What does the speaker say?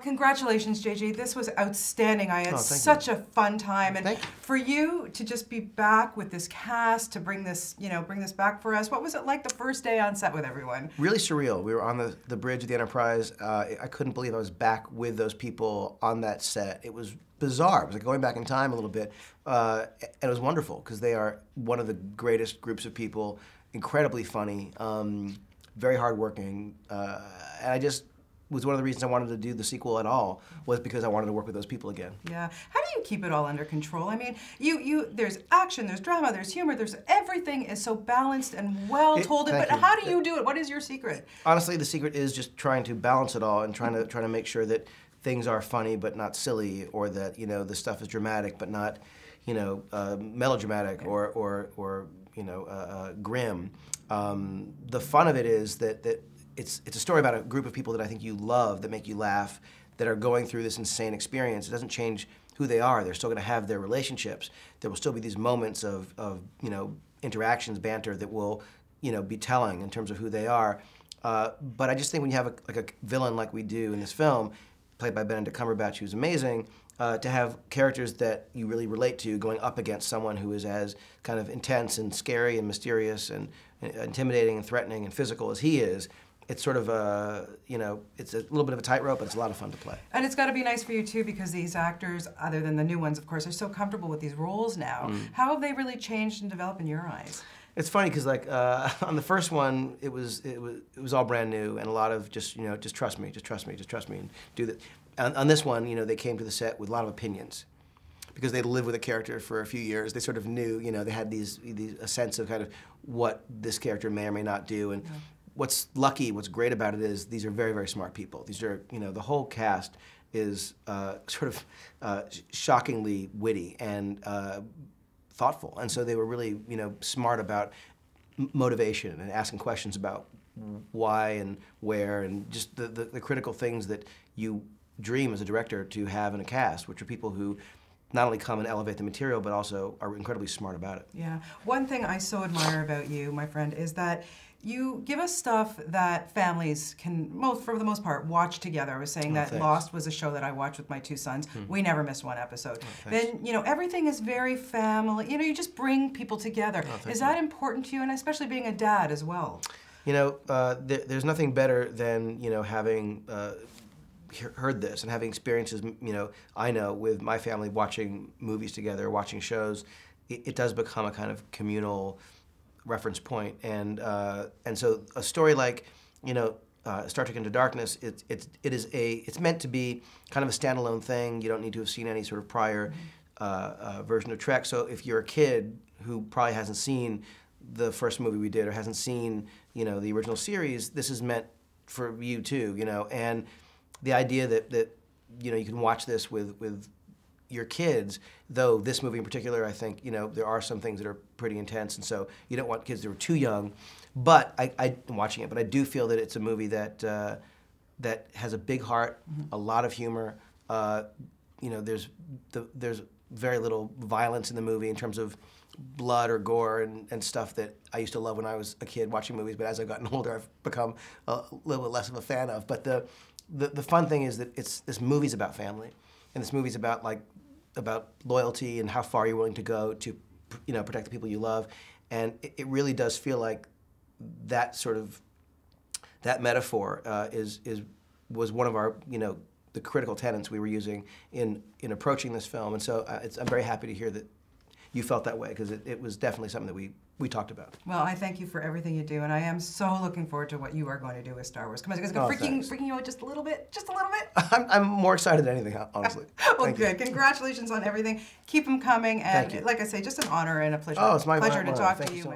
Congratulations, JJ. This was outstanding. I had such a fun time, and for you to just be back with this cast, to bring this, bring this back for us. What was it like the first day on set with everyone? Really surreal. We were on the bridge of the Enterprise. I couldn't believe I was back with those people on that set. It was bizarre. It was like going back in time a little bit, and it was wonderful because they are one of the greatest groups of people. Incredibly funny, very hardworking, and I just. Was one of the reasons I wanted to do the sequel at all, was because I wanted to work with those people again. Yeah. How do you keep it all under control? I mean, there's action, there's drama, there's humor, everything is so balanced and well told. But how do you do it? What is your secret? Honestly, the secret is just trying to balance it all and trying to make sure that things are funny but not silly, or that the stuff is dramatic but not melodramatic or grim. The fun of it is that it's a story about a group of people that I think you love, that make you laugh, that are going through this insane experience. It doesn't change who they are. They're still going to have their relationships. There will still be these moments of interactions, banter that will be telling in terms of who they are. But I just think when you have a villain like we do in this film, played by Benedict Cumberbatch, who's amazing, to have characters that you really relate to going up against someone who is as kind of intense and scary and mysterious and intimidating and threatening and physical as he is. It's sort of it's a little bit of a tightrope, but it's a lot of fun to play. And it's got to be nice for you too, because these actors, other than the new ones, of course, are so comfortable with these roles now. How have they really changed and developed in your eyes? It's funny because on the first one, it was all brand new, and a lot of just trust me, and do that. On this one, they came to the set with a lot of opinions, because they lived with a character for a few years. They sort of knew, they had a sense of kind of what this character may or may not do. And what's great about it is these are very, very smart people. These are, the whole cast is sort of shockingly witty and thoughtful. And so they were really, smart about motivation and asking questions about why and where, and just the critical things that you dream as a director to have in a cast, which are people who not only come and elevate the material, but also are incredibly smart about it. Yeah. One thing I so admire about you, my friend, is that you give us stuff that families can, for the most part, watch together. I was saying that Lost was a show that I watched with my two sons. We never missed one episode. Then, everything is very family. You just bring people together. Is that important to you, and especially being a dad as well? There's nothing better than, having heard this and having experiences, I know with my family watching movies together, watching shows. It does become a kind of communal reference point, and so a story like Star Trek Into Darkness, it's meant to be kind of a standalone thing. You don't need to have seen any sort of prior version of Trek. So if you're a kid who probably hasn't seen the first movie we did or hasn't seen the original series, this is meant for you too. And the idea that you can watch this with your kids, though this movie in particular, I think, there are some things that are pretty intense, and so you don't want kids that are too young. But I'm watching it, but I do feel that it's a movie that that has a big heart, a lot of humor. There's very little violence in the movie in terms of blood or gore and stuff that I used to love when I was a kid watching movies, but as I've gotten older, I've become a little bit less of a fan of. But the fun thing is that this movie's about family, and this movie's about about loyalty and how far you're willing to go to protect the people you love. And it really does feel like that metaphor was one of our the critical tenets we were using in approaching this film. And so I'm very happy to hear that you felt that way, because it was definitely something that we talked about. Well, I thank you for everything you do, and I am so looking forward to what you are going to do with Star Wars. Come on, it's freaking you out just a little bit? Just a little bit? I'm more excited than anything, honestly. Well, good. Congratulations on everything. Keep them coming, and like I say, just an honor and a pleasure. Oh, it's my pleasure to talk Thank to you. So much.